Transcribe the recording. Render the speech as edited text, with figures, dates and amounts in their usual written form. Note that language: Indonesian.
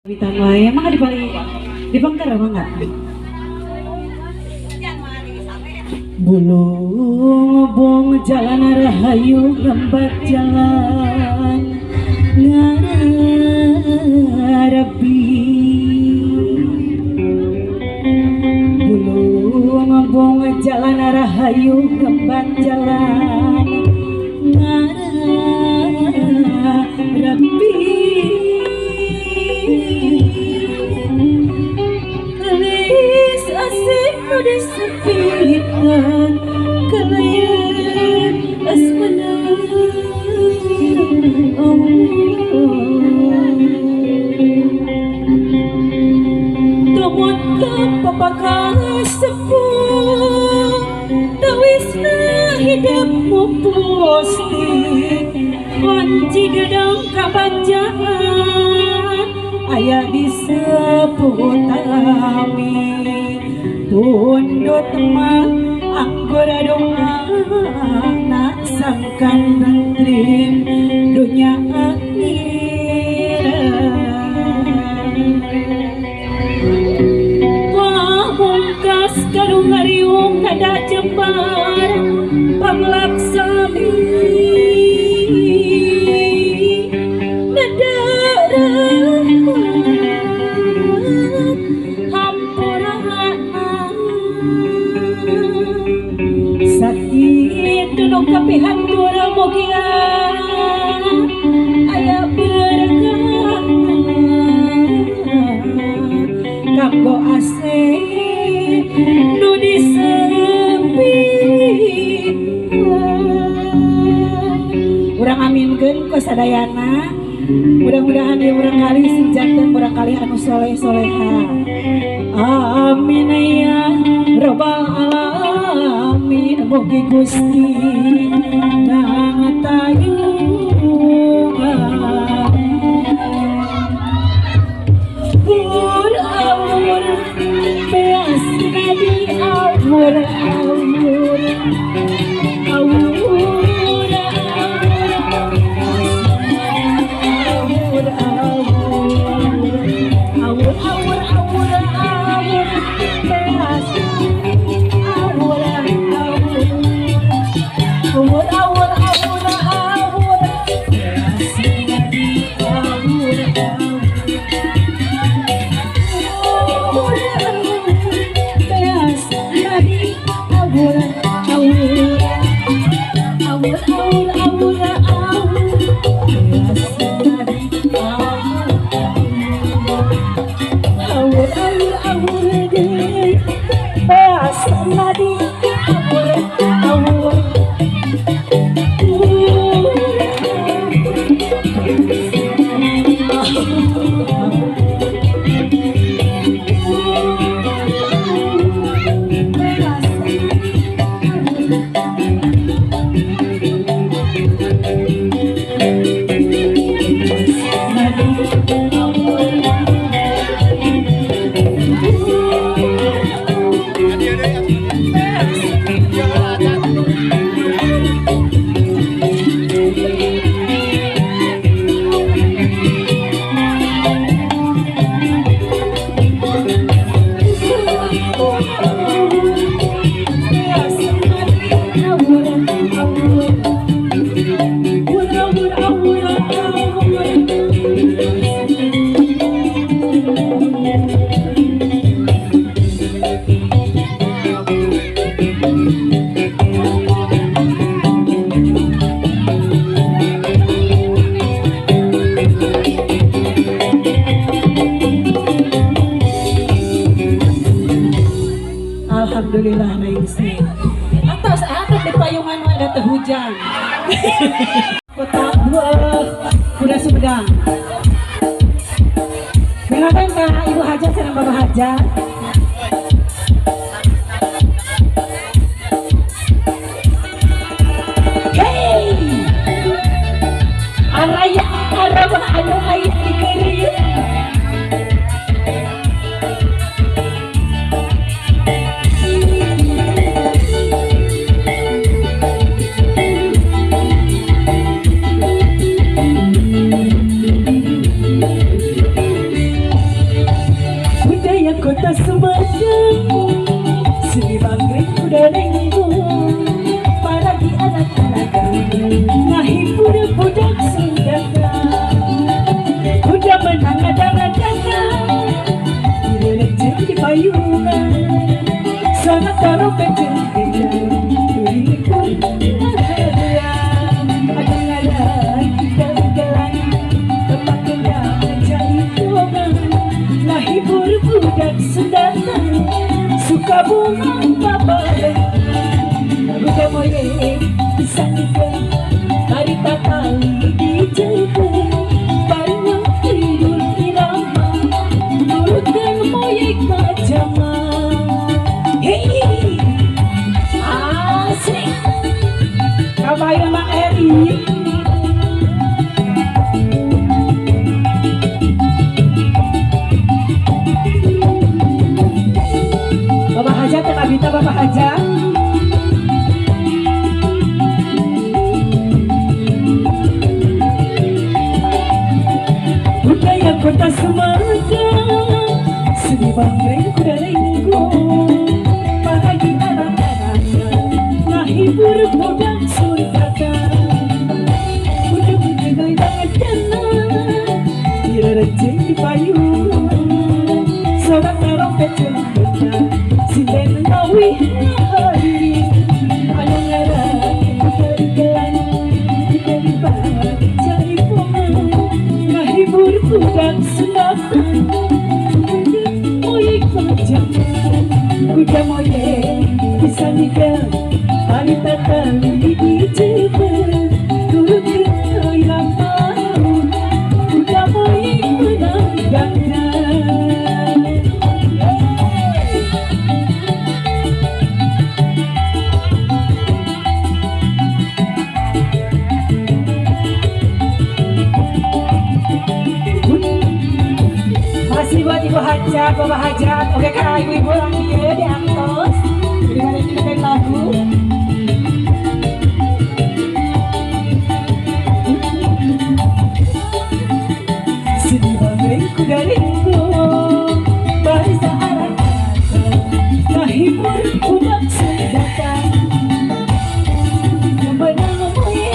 Witan wae emang di Bangkara mangga. Bulung jalan rahayu lembat jalan ngarabi. Bulung jalan rahayu lembat jalan ngarabi. Kelis asik disepikan kelayan asmana Tomot ka papakas sepuh tawisna hidupmu plastik kunci gedang kabajaan ayah di seputami tundut mah anggora doa nak sangkan rentrim dunia akhirat pamungkas karung hariung nada jembar panglaksami nada sakit dunung kapihan tura mogia ayah berkah kanggo asik nu disepi urang aminkeun ku sadayana mudah-mudahan dia urang kali sing janten urang kali anu soleh-soleha amin ya rabbal alamin mugi Gusti ngatayungan awur beas nadi awur alhamdulillah naiksi atas di payungan ada teh hujan kota kuda Sumedang silakan Kak Ibu Hajat serang Bapak Hajat hey araya arabah anu ayah dikerir ngahibur budak Sundana udah menang adang-adangan direjeng di payungan sana taruh kecil turipun adang-adang galang tempat kendang jaipongan ngahibur budak Sundana suka bunga babalan udah moye bisa nikah hari takali dijaga baru tidur irama turutkan moye kajama hei asik kabayan Mak Eri Bapak Hajat tak abita Bapak Hajat budaya kota Sumatera seni banggai kuda lenggo pagi anak-anaknya ngahibur budak Sundana udah mengenai banget jana direjeng di payungan sobat tarompet celana sinden ngawi hari anu ngarang kerigelan dari bahan cari pongan ngahibur budak Sundana moye kajama kuda moye bisa nikah hari takali dijaga turut irama kuda moye menang ganda masih buat Ibu Hajat, Bapak Hajat. Oke kak, ibu-ibu orang dia di atas. Jadi mari kita main lagu. Sini banggai kuda lenggo, barisan anak-anak, ngahibur budak Sundana. Yang menang moye,